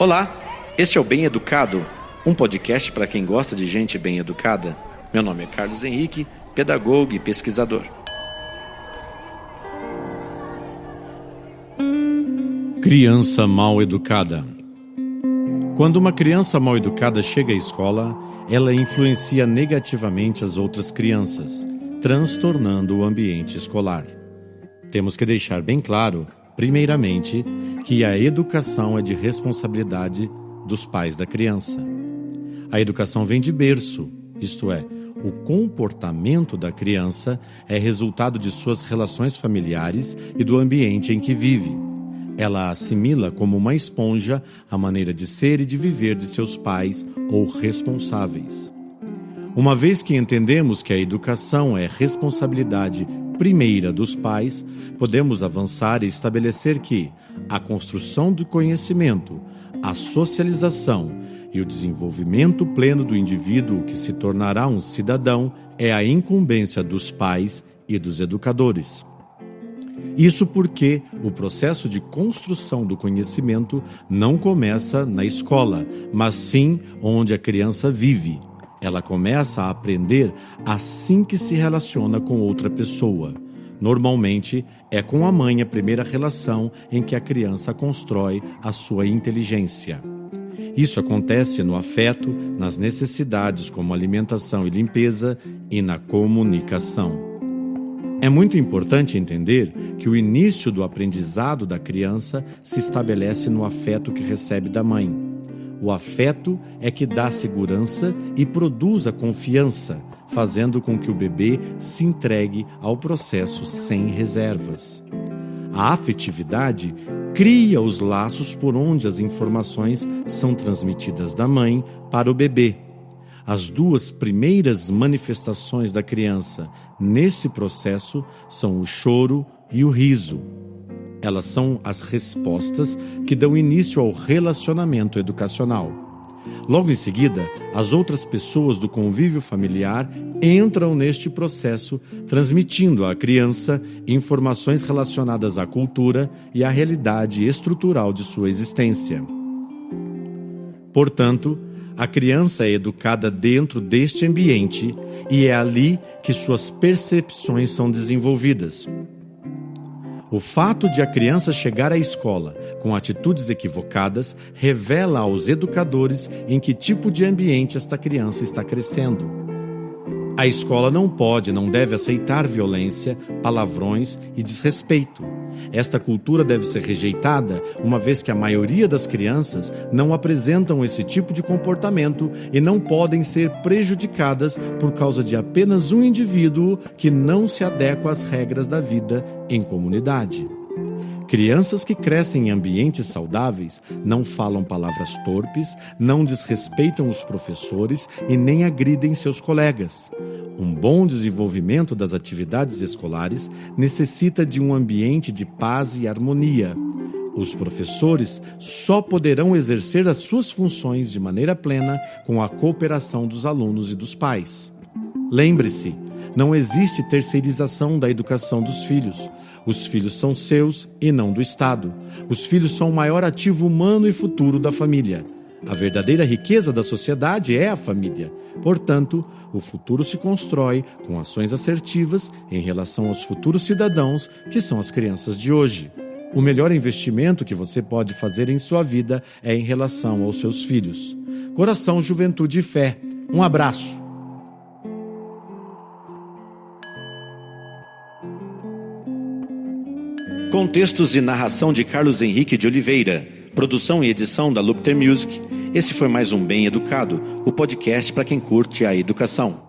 Olá, este é o Bem Educado, um podcast para quem gosta de gente bem educada. Meu nome é Carlos Henrique, pedagogo e pesquisador. Criança mal educada. Quando uma criança mal educada chega à escola, ela influencia negativamente as outras crianças, transtornando o ambiente escolar. Temos que deixar bem claro, primeiramente, que a educação é de responsabilidade dos pais da criança. A educação vem de berço, isto é, o comportamento da criança é resultado de suas relações familiares e do ambiente em que vive. Ela assimila como uma esponja a maneira de ser e de viver de seus pais ou responsáveis. Uma vez que entendemos que a educação é responsabilidade primeira dos pais, podemos avançar e estabelecer que a construção do conhecimento, a socialização e o desenvolvimento pleno do indivíduo que se tornará um cidadão é a incumbência dos pais e dos educadores. Isso porque o processo de construção do conhecimento não começa na escola, mas sim onde a criança vive. Ela começa a aprender assim que se relaciona com outra pessoa. Normalmente, é com a mãe a primeira relação em que a criança constrói a sua inteligência. Isso acontece no afeto, nas necessidades como alimentação e limpeza e na comunicação. É muito importante entender que o início do aprendizado da criança se estabelece no afeto que recebe da mãe. O afeto é que dá segurança e produz a confiança, fazendo com que o bebê se entregue ao processo sem reservas. A afetividade cria os laços por onde as informações são transmitidas da mãe para o bebê. As duas primeiras manifestações da criança nesse processo são o choro e o riso. Elas são as respostas que dão início ao relacionamento educacional. Logo em seguida, as outras pessoas do convívio familiar entram neste processo, transmitindo à criança informações relacionadas à cultura e à realidade estrutural de sua existência. Portanto, a criança é educada dentro deste ambiente e é ali que suas percepções são desenvolvidas. O fato de a criança chegar à escola com atitudes equivocadas revela aos educadores em que tipo de ambiente esta criança está crescendo. A escola não deve aceitar violência, palavrões e desrespeito. Esta cultura deve ser rejeitada, uma vez que a maioria das crianças não apresentam esse tipo de comportamento e não podem ser prejudicadas por causa de apenas um indivíduo que não se adequa às regras da vida em comunidade. Crianças que crescem em ambientes saudáveis não falam palavras torpes, não desrespeitam os professores e nem agridem seus colegas. Um bom desenvolvimento das atividades escolares necessita de um ambiente de paz e harmonia. Os professores só poderão exercer as suas funções de maneira plena com a cooperação dos alunos e dos pais. Lembre-se, não existe terceirização da educação dos filhos. Os filhos são seus e não do Estado. Os filhos são o maior ativo humano e futuro da família. A verdadeira riqueza da sociedade é a família. Portanto, o futuro se constrói com ações assertivas em relação aos futuros cidadãos, que são as crianças de hoje. O melhor investimento que você pode fazer em sua vida é em relação aos seus filhos. Coração, Juventude e Fé. Um abraço. Com textos e narração de Carlos Henrique de Oliveira, produção e edição da Lupter Music, esse foi mais um Bem Educado, o podcast para quem curte a educação.